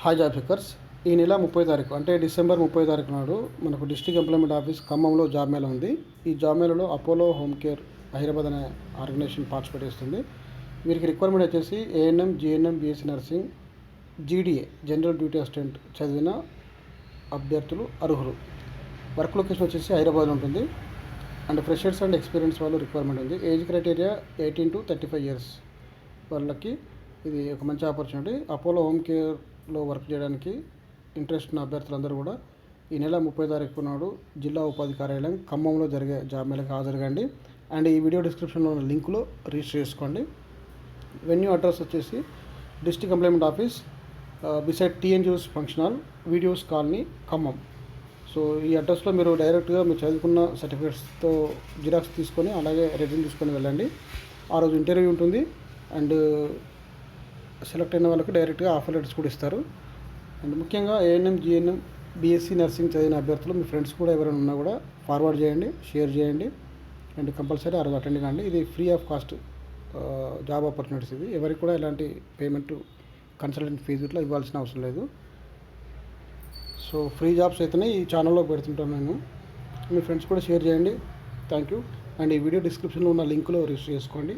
Hi job seekers. ఈ నెల 30 తారీఖు అంటే డిసెంబర్ 30 తారీఖు నాడు మనకు డిస్ట్రిక్ట్ ఎంప్లాయ్మెంట్ ఆఫీస్ ఖమ్మంలో జాబ్ మేళా ఉంది. ఈ జాబ్ మేళాలో అపోలో హోమ్ కేర్ హైదరాబాద్ అనే ఆర్గనైజేషన్ పార్టిసిపేట్ చేస్తుంది. వీరికి రిక్వైర్మెంట్ వచ్చేసి ANM, GNM, BSc nursing, GDA general duty assistant చదివిన అభ్యర్థులు అర్హులు. వర్క్ లొకేషన్ వచ్చేసి హైదరాబాద్లో ఉంటుంది. అండ్ ఫ్రెషర్స్ అండ్ ఎక్స్పీరియన్స్ వాళ్ళు రిక్వైర్మెంట్ ఉంది. ఏజ్ క్రైటీరియా 18 to 35 ఇయర్స్ వాళ్ళకి ఇది ఒక మంచి ఆపర్చునిటీ. అపోలో హోమ్ కేర్లో వర్క్ చేయడానికి ఇంట్రెస్ట్ ఉన్న అభ్యర్థులందరూ కూడా ఈ నెల 30 తారీఖు నాడు జిల్లా ఉపాధి కార్యాలయం ఖమ్మంలో జరిగే జాబ్ మేళకు హాజరుగాండి. అండ్ ఈ వీడియో డిస్క్రిప్షన్లో ఉన్న లింక్లో రిజిస్టర్ చేసుకోండి. వెన్యూ అడ్రస్ వచ్చేసి district employment office beside TNGOs function hall, videos colony, Khammam. So ఈ అడ్రస్లో మీరు డైరెక్ట్గా మీరు చదువుకున్న సర్టిఫికేట్స్తో జిరాక్స్ తీసుకొని అలాగే రెజ్యూమ్ తీసుకొని వెళ్ళండి. ఆ రోజు ఇంటర్వ్యూ ఉంటుంది. అండ్ సెలెక్ట్ అయిన వాళ్ళకి డైరెక్ట్గా ఆఫర్ లెటర్స్ కూడా ఇస్తారు. అండ్ ముఖ్యంగా ఏఎన్ఎం, జిఎన్ఎం, బీఎస్సీ నర్సింగ్ చదివిన అభ్యర్థులు మీ ఫ్రెండ్స్ కూడా ఎవరైనా ఉన్నా కూడా ఫార్వర్డ్ చేయండి, షేర్ చేయండి. అండ్ కంపల్సరీ ఆ రోజు అటెండ్ కాండి. ఇది free of cost job opportunities. ఇది ఎవరికి కూడా ఎలాంటి పేమెంట్, కన్సల్టెంట్ ఫీజు ఇట్లా ఇవ్వాల్సిన అవసరం లేదు. సో ఫ్రీ జాబ్స్ అయితేనే ఈ ఛానల్లో పెడుతుంటాను నేను. మీ ఫ్రెండ్స్ కూడా షేర్ చేయండి. Thank you. అండ్ ఈ వీడియో డిస్క్రిప్షన్లో ఉన్న లింక్లో రిజిస్టర్ చేసుకోండి.